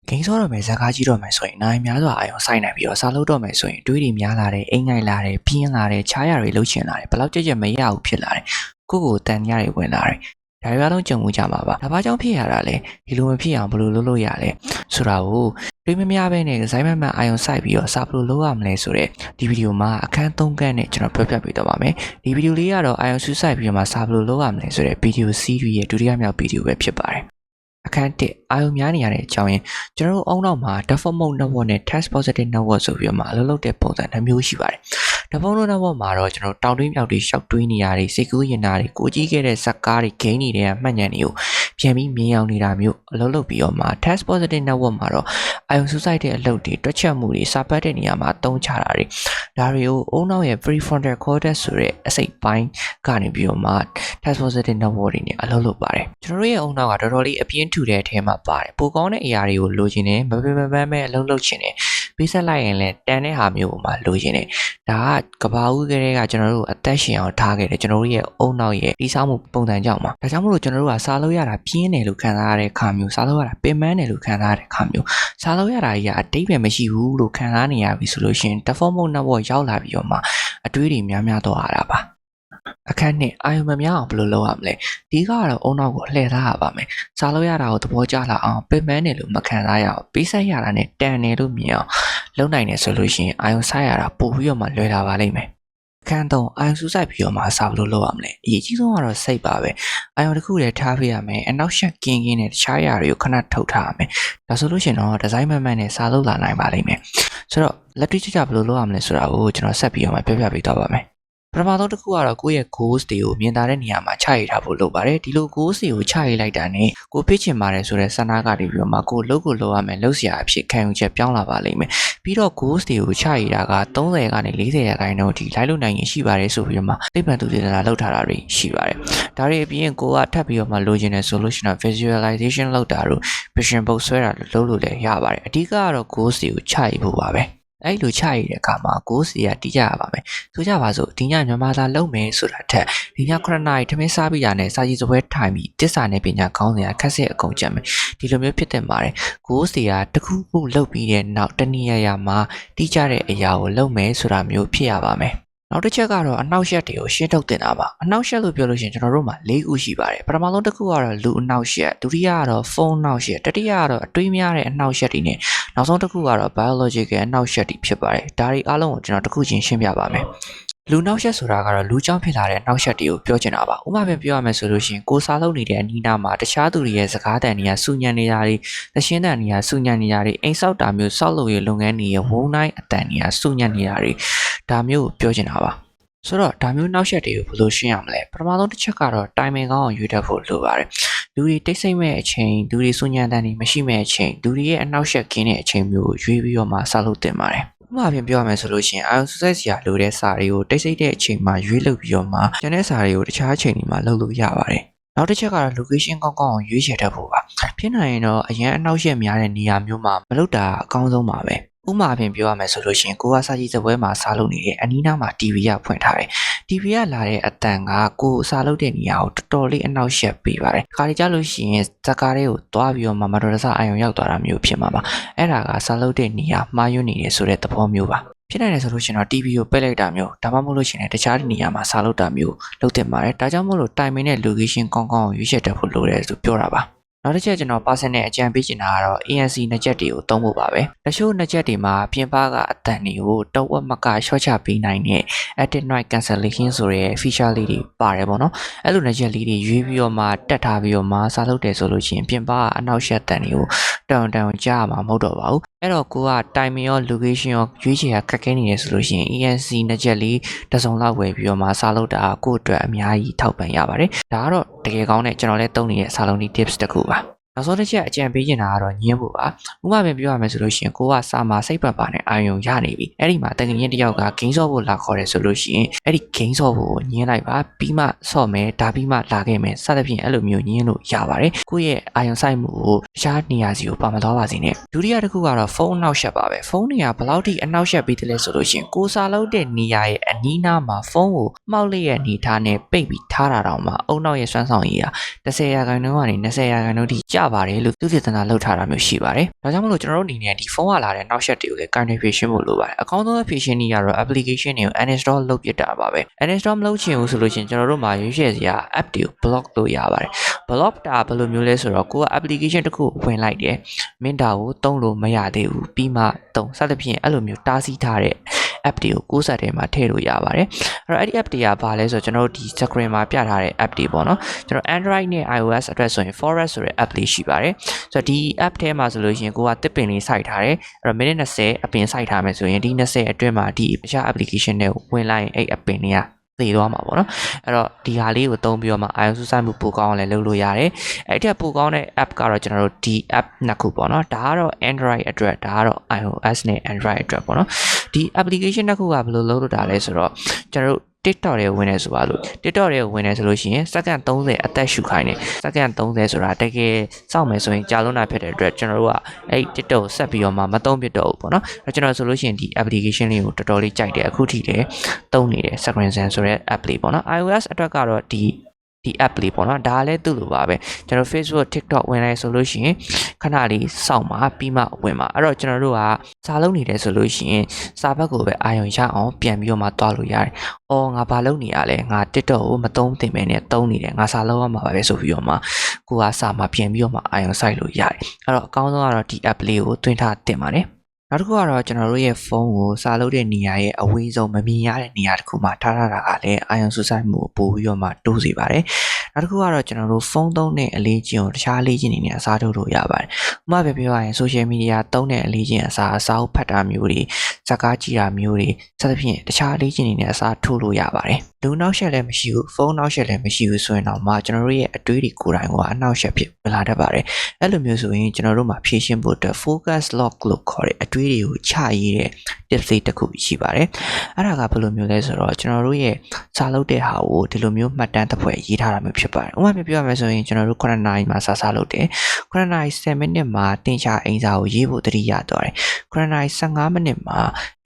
ဂိမ်းဆောတော့မယ်ဇာကားကြီးတော့မယ်ဆိုရင်နိုင်များစွာအာရုံစိုက်နိုင်ပြီးတော့စာလုပ်တော့မယ်ဆိုရင်တွေးတွေများလာတယ်အိမ်ငိုက်လာတယ်ပြင်းလာတယ်ချားရတွေလှုပ်ချင်လာတယ်ဘယ်လောက်ကြက်ကြက်မရဘူးဖြစ်လာတယ်ကိုကိုတန်ရတွေဝင်လာတယ်ဒါတွေအားလုံးကြုံမှုကြမှာပါဒါဘာကြောင့်ဖြစ်ရတာလဲဒီလိုမဖြစ်အောင်ဘယ်လိုလုပ်လို့ရလဲဆိုတာကိုတွေးမများပဲနဲ့ဒီဇိုင်းမှန်အာရုံစိုက်ပြီးတော့စာဘယ်လိုလုပ်ရမလဲဆိုတဲ့ဒီဗီဒီယိုမှာအခန်း3ခန်းနဲ့ကျွန်တော်ပြောပြပေးတော့ပါမယ်ဒီဗီဒီယိုလေးကတော့အာရုံစူးစိုက်ပြီးတော့မှစာဘယ်လိုလုပ်ရမလဲဆိုတဲ့ဗီဒီယို series ရဲ့ဒုတိယမြောက်ဗီဒီယိုပဲဖြစ်ပါတယ်အခန်း1အာရုံများနေရတဲ့အကြောင်းရင်းကျွန်တော်တို့အုံနောက်မှာ default mode network နဲ့ test positive network ဆိုပြီးတော့မှအလုပ်လုပ်တဲ့ပုံစံတစ်မျိုးရှိပါတယ် default mode network မှာတော့ကျွန်တော်တောင်တွင်းမြောက်တွေရှောက်တွေးနေရတွေစိတ်ကူးရင်တာတွေကိုကြီးခဲ့တဲ့ဇက်ကားတွေဂိမ်းတွေကမှတ်ညံတွေကိုပြန်ပြီးမြင်အောင်နေတာမျိုးအလုပ်လုပ်ပြီးတော့မှ test positive network မှာတော့အာရုံစူးစိုက်တဲ့အလုပ်တွေတွက်ချက်မှုတွေစာပတ်တဲ့နေရာမှာအသုံးချတာတွေဒါတွေကိုအုံနောက်ရဲ့ prefrontal cortex ဆိုတဲ့အစိတ်ပိုင်းကနေပြီးတော့မှ test positive network တွေနဲ့အလုပ်လုပ်ပါတယ်ကျွန်တော်တို့ရဲ့အုံနောက်ကတော်တော်လေးအပြင်းထူတဲ့အထဲမှာပါတယ်ပိုကောင်းတဲ့အရာတွေကိုလိုချင်တယ်မပင်မပန်းပဲအလုပ်လုပ်ချင်တယ်ပေးဆက်လိုက်ရင်လည်းတန်တဲ့ဟာမျိုးကိုမှလိုချင်တယ်ဒါကကဘာဦးကလေးကကျွန်တော်တို့အသက်ရှင်အောင်ထားခဲ့တယ်ကျွန်တော်တို့ရဲ့အုံနောက်ရဲ့တိဆောက်မှုပုံစံကြောင့်ပါဒါကြောင့်မို့လို့ကျွန်တော်တို့ကစားလို့ရတာပြင်းတယ်လို့ခံစားရတဲ့ခါမျိုးစားလို့ရတာပင်ပန်းတယ်လို့ခံစားရတဲ့ခါမျိုးစားလို့ရတာကြီးကအတိတ်ပဲမရှိဘူးလို့ခံစားနေရပြီဆိုလို့ရှိရင် default mode network ရောက်လာပြီးတော့မှအတွေးတွေများများတော့ရတာပါအခန်းနဲ့အာယုံမများအောင်ဘယ်လိုလုပ်ရမလဲဒီကတော့အုံနောက်ကိုလှည့်ထားရပါမယ်စားလို့ရတာကိုသဘောကျလာအောင်ပင်ပန်းတယ်လို့မခံစားရအောင်ပေးဆက်ရတာနဲ့တန်တယ်လို့မြင်အောင်လုပ်နိုင်တယ်ဆိုလို့ရှိရင်အာယုံဆိုင်ရတာပို့ပြီးတော့မှလွယ်လာပါလိမ့်မယ်အခန်း3အာယုံစူးစိုက်ပြီးတော့မှစားဘယ်လိုလုပ်ရမလဲအရေးကြီးဆုံးကတော့စိတ်ပါပဲအာယုံတစ်ခုတည်းထားပေးရမယ်အနောက်ရှက်ကင်းနဲ့တခြားຢာတွေကိုခဏထုတ်ထားရမယ်ဒါဆိုလို့ရှိရင်တော့ဒီဇိုင်းမှန်မှန်နဲ့စားလုပ်လာနိုင်ပါလိမ့်မယ်ဆိုတော့လက်တွေ့ကြဘယ်လိုလုပ်ရမလဲဆိုတာကိုကျွန်တော်ဆက်ပြီးတော့မှပြောပြပေးတော့ပါမယ်ပထမဆုံးတစ်ခုကတော့ကိုယ့်ရဲ့ goals တွေကိုမြင်သာတဲ့နေရာမှာချရေးထားဖို့လုပ်ပါတယ်ဒီလို goals တွေကိုချရေးလိုက်တာနဲ့ကိုဖြစ်ချင်ပါတယ်ဆိုတဲ့ဆန္ဒကနေပြီးတော့မှကိုလုပ်ရမယ်လုပ်စရာအဖြစ်ခံယူချက်ပြောင်းလာပါလိမ့်မယ်ပြီးတော့ goals တွေကိုချရေးတာက30ကနေ40ရာခိုင်နှုန်းအထိလိုက်လို့နိုင်ရင်ရှိပါတယ်ဆိုပြီးတော့မှသိပ္ပံသူတွေလောက်ထားတာတွေရှိပါတယ်ဒါတွေအပြင်ကိုကထပ်ပြီးတော့မှလိုချင်တဲ့ solution visualization လောက်တာတို့ vision board ဆွဲတာလုပ်လို့လည်းရပါတယ်အဓိကကတော့ goals တွေကိုချရေးဖို့ပါပဲအဲ့လိုချရတဲ့အခါမှာကိုယ်စီကတီးကြရပါမယ်ဆိုကြပါစို့ဒီညမြန်မာသားလုံးမယ်ဆိုတာထက်ဒီည9နာရီထမင်းစားပြီးတာနဲ့စာကြည့်စပွဲထိုင်ပြီးတစ္ဆာနဲ့ပညာကောင်းစရာခက်စစ်အကုန်ကြက်မယ်ဒီလိုမျိုးဖြစ်တဲ့ပါတယ်ကိုယ်စီကတခုခုလုပ်ပြီးတဲ့နောက်တနည်းရမှာတီးကြတဲ့အရာကိုလုပ်မယ်ဆိုတာမျိုးဖြစ်ရပါမယ်နောက်တစ်ချက်ကတော့အနောက်ရှက်တွေကိုရှင်းထုတ်တင်တာပါအနောက်ရှက်လို့ပြောလို့ရှိရင်ကျွန်တော်တို့မှာ၄ခုရှိပါတယ်ပထမဆုံးတစ်ခုကတော့လူအနောက်ရှက်ဒုတိယကတော့ဖုန်းအနောက်ရှက်တတိယကတော့အတွေးများတဲ့အနောက်ရှက်တွေနဲ့နောက်ဆုံးတစ်ခုကတော့ biological အနောက်ရှက်တွေဖြစ်ပါတယ်ဒါတွေအားလုံးကိုကျွန်တော်တစ်ခုချင်းရှင်းပြပါမယ်လူနောက်ရှက်ဆိုတာကတော့လူကြောင့်ဖြစ်လာတဲ့နောက်ရှက်တွေကိုပြောချင်တာပါဥပမာပြောရမယ်ဆိုလို့ရှိရင်ကိုစားလုံးနေတဲ့အနီးနားမှာတခြားသူတွေရဲ့စကားတန်တွေကစူညံနေတာတွေသရှင်းတန်တွေကစူညံနေတာတွေအိမ်ဆောက်တာမျိုးဆောက်လုပ်ရေးလုပ်ငန်းတွေရဲ့ဝုန်းတိုင်းအတန်တွေကစူညံနေတာတွေဒါမျိုးကိုပြောချင်တာပါဆိုတော့ဒါမျိုးနောက်ရှက်တွေကိုဘယ်လိုရှင်းရမလဲပထမဆုံးတစ်ချက်ကတော့ timing ကောင်းအောင်ရွေးတတ်ဖို့လိုပါတယ်လူတွေတိတ်ဆိတ်မဲ့အချိန်လူတွေစူညံတန်တွေမရှိမဲ့အချိန်လူတွေရဲ့အနောက်ရှက်ကင်းတဲ့အချိန်မျိုးကိုရွေးပြီးတော့မှဆောက်လုပ်တင်ပါတယ်ဥပမာဖြင့်ပြောရမယ်ဆိုလို့ရှိရင်အာယုံစူးစိုက်စရာလိုတဲ့စာတွေကိုတိတ်ဆိတ်တဲ့အချိန်မှာရွေးလုပ်ပြီးတော့မှကျန်တဲ့စာတွေကိုတခြားအချိန်တွေမှာလုပ်လို့ရပါတယ်နောက်တစ်ချက်ကတော့ location ကောင်းကောင်းအောင်ရွေးချယ်တတ်ဖို့ပါဖြစ်နိုင်ရင်တော့အရင်အနောက်ရှက်များတဲ့နေရာမျိုးမှာမလုပ်တာအကောင်းဆုံးပါပဲဥပမာအဖြစ်ပြောရမယ်ဆိုလို့ရှိရင်ကိုကစာကြည့်စပွဲမှာစားလုပ်နေတဲ့အနီးနားမှာ TV ကဖွင့်ထားတယ်။ TV ကလာတဲ့အတန်ကကိုစားလုပ်တဲ့နေရာကိုတော်တော်လေးအနောက်ရှက်ပေးပါတယ်။ခါကြလို့ရှိရင်ဇက်ကားလေးကိုတွားပြီးတော့မတော်တဆအာရုံရောက်သွားတာမျိုးဖြစ်မှာပါ။အဲ့ဒါကစားလုပ်တဲ့နေရာမှားယွင်းနေတယ်ဆိုတဲ့သဘောမျိုးပါ။ဖြစ်နိုင်တယ်ဆိုလို့ရှိရင်တော့ TV ကိုပိတ်လိုက်တာမျိုးဒါမှမဟုတ်လို့ရှိရင်တခြားနေရာမှာစားလုပ်တာမျိုးလုပ်တင်ပါတယ်။ဒါကြောင့်မို့လို့ timing နဲ့ location ကောင်းကောင်းရွေးချယ်တတ်ဖို့လိုတယ်လို့ပြောတာပါ။နောက်တစ်ချက်ကျွန်တော် person နဲ့အကြံပေးချင်တာကတော့ ANC နှစ်ချက်တွေကိုသုံးဖို့ပါပဲတချို့နှစ်ချက်တွေမှာပြင်ပကအတန်တွေကိုတဝက်မကရှော့ချပေးနိုင်တဲ့ active noise cancellation ဆိုတဲ့ feature လေးတွေပါတယ်ပေါ့နော်အဲ့လိုနှစ်ချက်လေးတွေရွေးပြီးတော့မှတက်ထားပြီးတော့မှစားလုပ်တယ်ဆိုလို့ရှိရင်ပြင်ပကအနောက်ရှက်တန်တွေကိုတောင်ကြားမှာမဟုတ်တော့ပါဘူးအဲ့တော့ကိုက timing ရော location ရောရွေးချယ်ရခက်ခဲနေတယ်ဆိုလို့ရှိရင် ANC နှစ်ချက်လေးတစ်စုံလောက်ဝယ်ပြီးတော့မှစားလုပ်တာကိုယ့်အတွက်အများကြီးထောက်ပံ့ရပါတယ်ဒါကတော့တကယ်ကောင်းတဲ့ကျွန်တော်လည်းသုံးနေတဲ့စားလုံးဒီ tips တစ်ခုပါနောက်ဆုံးတစ်ချက်အကြံပေးချင်တာကတော့ညင်းဖို့ပါဥပမာပြောရမယ်ဆိုလို့ရှိရင်ကိုကစာမှာစိတ်ပတ်ပါနဲ့အာရုံရနေပြီအဲ့ဒီမှာတကယ်ရင်တယောက်ကဂိမ်းဆော့ဖို့လာခေါ်တယ်ဆိုလို့ရှိရင်အဲ့ဒီဂိမ်းဆော့ဖို့ညင်းလိုက်ပါပြီးမှဆော့မယ်ဒါပြီးမှလာခဲ့မယ်စသဖြင့်အဲ့လိုမျိုးညင်းလို့ရပါတယ်ကိုယ့်ရဲ့အာရုံစိုက်မှုကိုတခြားနေရာစီကိုပါမသွားပါစေနဲ့ဒုတိယတစ်ခုကတော့ဖုန်းအနောက်ရှက်ပါပဲဖုန်းနေရာဘယ်လောက်ထိအနောက်ရှက်ပြီးတယ်လဲဆိုလို့ရှိရင်ကိုစာလုပ်တဲ့နေရာရဲ့အနီးနားမှာဖုန်းကိုမှောက်လိုက်ရဲ့အနေထားနဲ့ပိတ်ပြီးထားတာတောင်မှအုံနောက်ရဲ့စွမ်းဆောင်ရည်ဟာ10%ကနေ20%ထိကျ ပါတယ်လို့သူပြဿနာလောက်ထားတာမျိုးရှိပါတယ်ဒါကြောင့်မလို့ကျွန်တော်တို့အနေနဲ့ဒီဖုန်းကလာတဲ့နောက်ဆက်တွေကိုလည်း configuration ဖို့လိုပါတယ်အကောင်းဆုံး function တွေကတော့ application တွေကို uninstall လုပ်ပြတာပါပဲ uninstall မလုပ်ချင်ဘူးဆိုလို့ရှိရင်ကျွန်တော်တို့မှာရွေးချယ်စရာ app တွေကို block လုပ်ရပါတယ် block တာဘယ်လိုမျိုးလဲဆိုတော့ကိုက application တစ်ခုဝင်လိုက်တယ်မင်းဒါကိုသုံးလို့မရသေးဘူးပြီးမှသုံးစသဖြင့်အဲ့လိုမျိုးတားဆီးထားတဲ့ app တွေကိုကိုးစက်ထဲမှာထည့်လို့ရပါတယ်အဲ့တော့အဲ့ဒီ app တွေကဘာလဲဆိုတော့ကျွန်တော်တို့ဒီ screen မှာပြထားတဲ့ app တွေပေါ့နော်ကျွန်တော် Android နဲ့ iOS အတွက်ဆိုရင် Forest ဆိုတဲ့ app လေးရှိပါတယ်ဆိုတော့ဒီ app ထဲမှာဆိုလို့ရှိရင်ကိုကတစ်ပင်လေးစိုက်ထားတယ်အဲ့တော့မိနစ်20အပင်စိုက်ထားမယ်ဆိုရင်ဒီ20အတွင်းမှာဒီအခြား application တွေဝင်လိုက်ရင်အဲ့ app ပင်တွေကသိသွားမှာပေါ့နော်အဲ့တော့ဒီဟာလေးကိုသုံးပြီးတော့မှ iOS စိုက်မှုပိုကောင်းအောင်လည်းလုပ်လို့ရတယ်အဲ့ဒီပိုကောင်းတဲ့ app ကတော့ကျွန်တော်တို့ဒီ app နှစ်ခုပေါ့နော်ဒါကတော့ Android အတွက်ဒါကတော့ iOS နဲ့ Android အတွက်ပေါ့နော်ဒီ application တစ်ခုကဘယ်လိုလုပ်လို့တာလဲဆိုတော့ကျွန်တော်တို့TikTok တွေဝင်နေဆိုပါလို့ TikTok တွေဝင်နေဆိုလို့ရှိရင်စက္ကန့်30အသက်ရှူခိုင်းတယ်စက္ကန့်30ဆိုတာတကယ်စောင့်မယ်ဆိုရင်ကြာလုံးတာဖြစ်တဲ့အတွက်ကျွန်တော်တို့ကအဲ့ TikTok ကိုဆက်ပြီးတော့မှမသုံးပြတော့ဘူးပေါ့နော်အဲ့ကျွန်တော်ဆိုလို့ရှိရင်ဒီ application လေးကိုတော်တော်လေးကြိုက်တယ်အခုထိလည်းသုံးနေတယ် Screen Zen ဆိုတဲ့ app လေးပေါ့နော် iOS အတွက်ကတော့ဒီ app လေးပေါ့နော်ဒါလည်းသူ့လိုပါပဲကျွန်တော် Facebook TikTok ဝင်လိုက်ဆိုလို့ရှိရင်ခဏလေးစောင့်ပါပြီးမှဝင်ပါအဲ့တော့ကျွန်တော်တို့ကစာလုံးနေတယ်ဆိုလို့ရှိရင်စာဘက်ကိုပဲအာရုံရအောင်ပြန်ပြီးတော့မှတွားလို့ရတယ်။အော်ငါဘာလုပ်နေရလဲငါ TikTok ကိုမသုံးသင့်ပဲနဲ့သုံးနေတယ်ငါစာလုံးရမှာပဲဆိုပြီးတော့မှကိုကစာမှာပြန်ပြီးတော့မှအာရုံစိုက်လို့ရတယ်။အဲ့တော့အကောင်းဆုံးကတော့ဒီ app လေးကိုသွင်းထားတင်ပါတယ်။နောက်တစ်ခုကတော့ကျွန်တော်တို့ရဲ့ဖုန်းကိုစာလုပ်တဲ့နေရာရဲ့အဝေးဆုံးမမြင်ရတဲ့နေရာတစ်ခုမှာထားထားတာကလည်းအာရုံစူးစိုက်မှုပို့ပြီးတော့မှတိုးစေပါတယ်။နောက်တစ်ခုကတော့ကျွန်တော်တို့ဖုန်းသုံးတဲ့အလေးချင်းကိုတခြားအလေးချင်းတွေနဲ့အစားထိုးလို့ရပါတယ်။ဥပမာပြောရရင် social media သုံးတဲ့အလေးချင်းအစားအုပ်ဖတ်တာမျိုးတွေဇာတ်ကားကြည့်တာမျိုးတွေစသဖြင့်တခြားအလေးချင်းတွေနဲ့အစားထိုးလို့ရပါတယ်။လူနောက်ဆက်လည်းမရှိဘူးဖုန်းနောက်ဆက်လည်းမရှိဘူးဆိုရင်တော့မှကျွန်တော်တို့ရဲ့အတွေးတွေကိုယ်တိုင်ကအနောက်ဆက်ဖြစ်လာတတ်ပါတယ်။အဲ့လိုမျိုးဆိုရင်ကျွန်တော်တို့မှာဖြည့်ရှင်းဖို့အတွက် focus lock လို့ခေါ်တဲ့အတွေးတွေကိုချရေးတဲ့ tips တစ်ခုရှိပါတယ်။အဲ့ဒါကဘယ်လိုမျိုးလဲဆိုတော့ကျွန်တော်တို့ရဲ့စာလုပ်တဲ့ဟာကိုဒီလိုမျိုးမှတ်တမ်းတစ်ဖွဲ့ရေးထားတာမျိုးဖြစ်ပါတယ်။ဥပမာပြောရမယ်ဆိုရင်ကျွန်တော်တို့9နာရီမှာစာလုပ်တယ်။9နာရီ10မိနစ်မှာတင်ချအင်စာကိုရေးဖို့တတိယသွားတယ်။9နာရီ15မိနစ်မှာ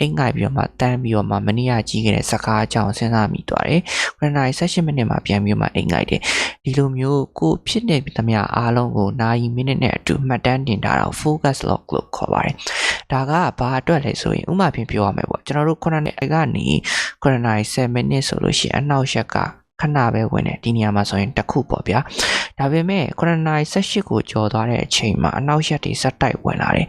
အိမ်ငိုက်ပြီးတော့မှတန်းပြီးတော့မှမနေ့ကကြီးခဲ့တဲ့စကားအကြောင်းစဉ်းစားမိသွားတယ်။9နာရီ18မိနစ်မှာပြန်ပြီးတော့မှအိမ်ငိုက်တယ်။ဒီလိုမျိုးကိုဖြစ်နေသမျှအားလုံးကိုနာရီမိနစ်နဲ့အတူမှတ်တမ်းတင်ထားတာကို focus log လို့ခေါ်ပါတယ်။ဒါကဘာအတွက်လဲဆိုရင်ဥပမာဖြင့်ပြောရမယ်ပေါ့ကျွန်တော်တို့9နာရီကနေ9နာရီ10မိနစ်ဆိုလို့ရှိရင်အနောက်ရက်ကခဏပဲဝင်တယ်ဒီနေရာမှာဆိုရင်တစ်ခုပေါ့ဗျာဒါပေမဲ့9နာရီ18ကိုကျော်သွားတဲ့အချိန်မှာအနောက်ရက်တွေစက်တိုက်ဝင်လာတယ်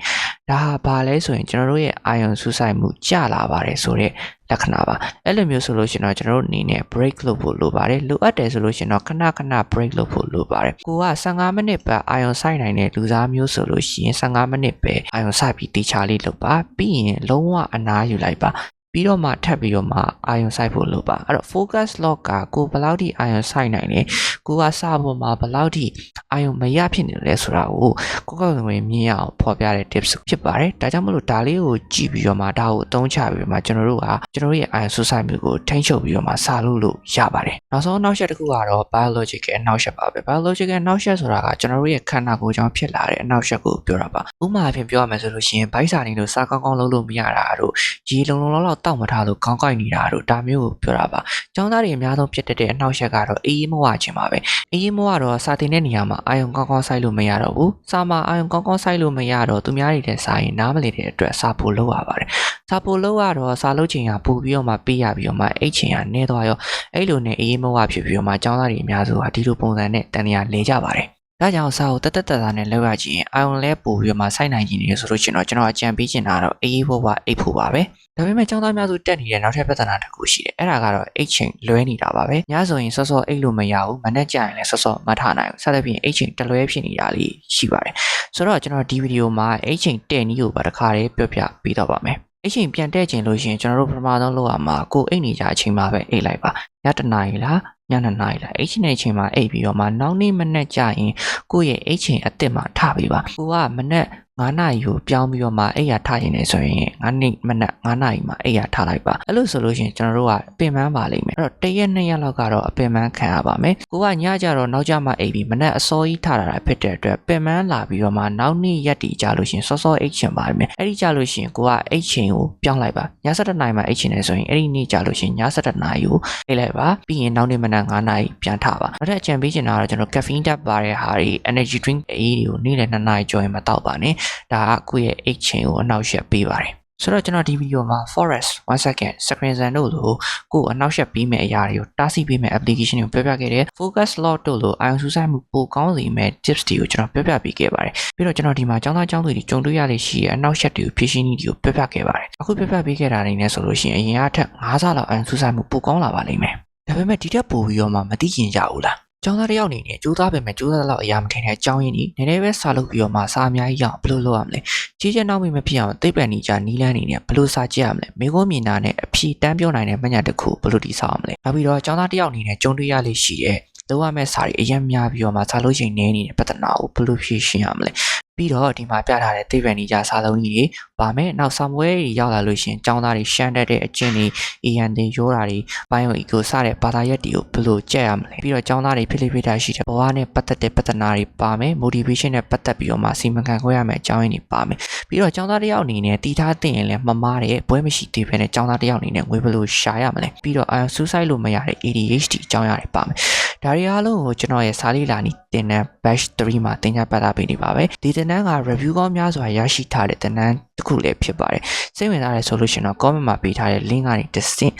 ဒါဟာဘာလဲဆိုရင်ကျွန်တော်တို့ရဲ့အာရုံစူးစိုက်မှုကျလာပါတယ်ဆိုတဲ့လက္ခဏာပါအဲ့လိုမျိုးဆိုလို့ရှိရင်တော့ကျွန်တော်တို့အနေနဲ့ break လုပ်ဖို့လိုပါတယ်လိုအပ်တယ်ဆိုလို့ရှိရင်တော့ခဏ break လုပ်ဖို့လိုပါတယ်ကိုက15မိနစ်ပဲအာရုံစိုက်နိုင်တဲ့လူသားမျိုးဆိုလို့ရှိရင်15မိနစ်ပဲအာရုံစိုက်ပြီးတေချာလေးလုပ်ပါပြီးရင်လုံးဝအနားယူလိုက်ပါပြီးတော့မှထပ်ပြီးတော့မှအာရုံစိုက်ဖို့လိုပါအဲ့တော့ focus log ကကိုဘယ်လောက်ထိအာရုံစိုက်နိုင်လဲကိုကစဖို့မှာဘယ်လောက်ထိအာရုံမရဖြစ်နေလဲဆိုတာကိုကိုယ်မြင်ရအောင်ဖော်ပြတဲ့ tips ဖြစ်ပါတယ်ဒါကြောင့်မလို့ဒါလေးကိုကြည့်ပြီးတော့မှဒါကိုအသုံးချပြီးတော့မှကျွန်တော်တို့ရဲ့အာရုံစူးစိုက်မှုကိုထိန်းချုပ်ပြီးတော့မှစာလို့ရပါတယ်နောက်ဆုံးနောက်ဆက်တစ်ခုကတော့ biological အနောက်ဆက်ပါပဲ biological အနောက်ဆက်ဆိုတာကကျွန်တော်တို့ရဲ့ခန္ဓာကိုယ်ကြောင့်ဖြစ်လာတဲ့အနောက်ဆက်ကိုပြောတာပါဥပမာအဖြစ်ပြောရမယ်ဆိုလို့ရှိရင်ဗိုက်စာနေလို့စားကောင်းကောင်းလုပ်လို့မရတာတို့ရေလုံလောက်တောက်မထားလို့ခေါင်းကိုက်နေတာတို့ဒါမျိုးကိုပြောတာပါ။ကျောင်းသားတွေအများဆုံးဖြစ်တဲ့အနှောက်အယှက်ကတော့အေးမဝခြင်းပါပဲ။အေးမဝတော့စာတင်တဲ့နေရာမှာအာယုံကောင်းကောင်းစိုက်လို့မရတော့ဘူး။စာမှာအာယုံကောင်းကောင်းစိုက်လို့မရတော့သူများတွေတဲ့စာရင်နားမလည်တဲ့အတွက်စာပို့လုပ်ရပါတယ်။စာပို့လုပ်ရတော့စာလုပ်ချိန်ကပို့ပြီးတော့မှပေးရပြီးတော့မှအိတ်ချိန်ကနည်းသွားရောအဲ့လိုနဲ့အေးမဝဖြစ်ပြီးတော့မှကျောင်းသားတွေအများစုကဒီလိုပုံစံနဲ့တန်တရားလဲကြပါတယ်။ဒါကြောင့်စာကိုတက်နဲ့လောက်ရကြည့်ရင်အာယုံလဲပို့ပြီးတော့မှစိုက်နိုင်ခြင်းနေဆိုလို့ကျွန်တော်အကြံပေးချင်တာတော့အေးဖို့ပါအိတ်ဖို့ပါပဲဒါပေမဲ့ကျောင်းသားများစုတက်နေတဲ့နောက်ထပ်ပြဿနာတစ်ခုရှိတယ်အဲ့ဒါကတော့အိတ်ချိန်လွဲနေတာပါပဲညဆိုရင်စောအိတ်လို့မရဘူးမနေ့ကျရင်လည်းစောမထနိုင်ဘူးစသဖြင့်အိတ်ချိန်တလွဲဖြစ်နေတာလေးရှိပါတယ်ဆိုတော့ကျွန်တော်ဒီဗီဒီယိုမှာအိတ်ချိန်တဲ့နည်းကိုပါတစ်ခါလေးပြောပြပေးတော့ပါမယ်အိတ်ချိန်ပြန်တက်ခြင်းလို့ရှိရင်ကျွန်တော်တို့ပထမဆုံးလုပ်ရမှာကိုအိတ်နေကြအချိန်မှာပဲအိတ်လိုက်ပါညတနာရီလားည2နာရီလားအိတ်ချိန်တဲ့အချိန်မှာအိတ်ပြီးတော့မှနောက်နေ့မနေ့ကျရင်ကိုယ့်ရဲ့အိတ်ချိန်အစ်စ်မှာထပေးပါကိုကမနေ့ 9နာရီကိုပြောင်းပြီးတော့မှအိယာထားရင်လည်းဆိုရင်9နေ့မနက်9နာရီမှာအိယာထားလိုက်ပါအဲ့လိုဆိုလို့ရှိရင်ကျွန်တော်တို့ကပင်ပန်းပါလိမ့်မယ်အဲ့တော့1ရက်2ရက်လောက်ကတော့အပင်ပန်းခံရပါမယ်ကိုကညကြတော့နောက်ကျမှအိပ်ပြီးမနက်အစောကြီးထားတာဖြစ်တဲ့အတွက်ပင်ပန်းလာပြီးတော့မှနောက်နေ့ရက်တီကြလို့ရှိရင်စောစောအိတ်ချင်ပါမယ်အဲ့ဒီကြလို့ရှိရင်ကိုကအိတ်ချင်ကိုပြောင်းလိုက်ပါည7နာရီမှာအိတ်ချင်နေဆိုရင်အဲ့ဒီနေ့ကြလို့ရှိရင်ည7နာရီကိုအိတ်လိုက်ပါပြီးရင်နောက်နေ့မနက်9နာရီပြန်ထားပါနောက်ထပ်အကြံပေးချင်တာကတော့ကျွန်တော် caffeine တက်ပါတဲ့ဟာတွေ energy drink အေးတွေကိုနေ့လယ်2နာရီကျော်ရင်မတောက်ပါနဲ့ဒါကကိုယ့်ရဲ့အိတ်ချင်ကိုအနှောက်အယှက်ပေးပါတယ်ဆိုတော့ကျွန်တော်ဒီဗီဒီယိုမှာ forest 1 second screen sun တို့လိုကိုအနှောက်အယှက်ပေးမဲ့အရာတွေကိုတားဆီးပေးမဲ့ application တွေကိုပြောပြခဲ့တယ် focus lock တို့လို ion စူးစိုက်မှုပိုကောင်းစေမဲ့ tips တွေကိုကျွန်တော်ပြောပြပေးခဲ့ပါတယ်ပြီးတော့ကျွန်တော်ဒီမှာကျောင်းသားကျောင်းသူတွေကြုံတွေ့ရလေရှိရဲ့အနှောက်အယှက်တွေကိုဖြည့်ရှင်းနည်းတွေကိုပြောပြခဲ့ပါတယ်အခုပြောပြပေးခဲ့တာနေနဲ့ဆိုလို့ရှိရင်အရင်အထက်9ဆလောက် ion စူးစိုက်မှုပိုကောင်းလာပါလိမ့်မယ်ဒါပေမဲ့ဒီထက်ပိုပြီးတော့မှမသိကျင်ကြဘူးလားကျောင်းသားတယောက်အနေနဲ့ကြိုးစားပေမဲ့ကြိုးစားတော့အရာမထင်တဲ့အကြောင်းရင်းကြီးနည်းနည်းပဲစာလုပ်ပြီးတော့မှစာအများကြီးရအောင်ဘယ်လိုလုပ်ရမလဲကြီးကျယ်နောက်မဖြစ်အောင်သိပ္ပံနည်းကြနီးလန်းနေနဲ့ဘယ်လိုစာကြည့်ရမလဲမိကုံးမြင်တာနဲ့အဖြေတန်းပြောနိုင်တဲ့မညတစ်ခုဘယ်လိုတည်ဆောက်ရမလဲနောက်ပြီးတော့ကျောင်းသားတယောက်အနေနဲ့ကြုံတွေ့ရလေရှိတဲ့လောက်ရမယ့်စာတွေအရင်များပြီးတော့မှစာလို့ချိန်နေနေတဲ့ပြဿနာကိုဘယ်လိုဖြေရှင်းရမလဲပြီးတော့ဒီမှာပြထားတဲ့သိပ္ပံနည်းကြစာလုံးကြီးတွေပါမယ်နောက်စာမွေးတွေရောက်လာလို့ရှိရင်ကျောင်းသားတွေရှမ်းတတ်တဲ့အကျင့်တွေENတွေရိုးတာတွေဘိုင်းကို eco စတဲ့ဘာသာရပ်တွေကိုဘယ်လိုကြက်ရမလဲပြီးတော့ကျောင်းသားတွေဖိလိဖိတာရှိတဲ့ဘဝနဲ့ပတ်သက်တဲ့ပြဿနာတွေပါမယ် motivation နဲ့ပတ်သက်ပြီးတော့မှစီမံခန့်ခွဲရမယ့်အကြောင်းရင်းတွေပါမယ်ပြီးတော့ကျောင်းသားတယောက်အနေနဲ့တည်ထားသိရင်လည်းမမားတဲ့ဘွဲမရှိသေးဘဲနဲ့ကျောင်းသားတယောက်အနေနဲ့ငွေဘယ်လိုရှာရမလဲပြီးတော့ suicide လို့မရတဲ့ ADHD အကြောင်းအရာတွေပါမယ်ဒါတွေအားလုံးကိုကျွန်တော်ရဲ့စာလေးလာနီးတင်တဲ့ batch 3မှာသင်ကြားပြသပေးနေပါပဲဒီသင်တန်းက review ကောင်းများစွာရရှိထားတဲ့သင်တန်းတစ်ခုလည်းဖြစ်ပါတယ်စိတ်ဝင်စားတယ်ဆိုလို့ရှိရင်တော့ comment မှာပေးထားတဲ့ link ကနေတစ်ဆင့်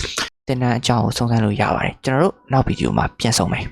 သင်တန်းအကြောင်းကိုစုံစမ်းလို့ရပါတယ်ကျွန်တော်တို့နောက်ဗီဒီယိုမှာပြန်ဆုံမယ်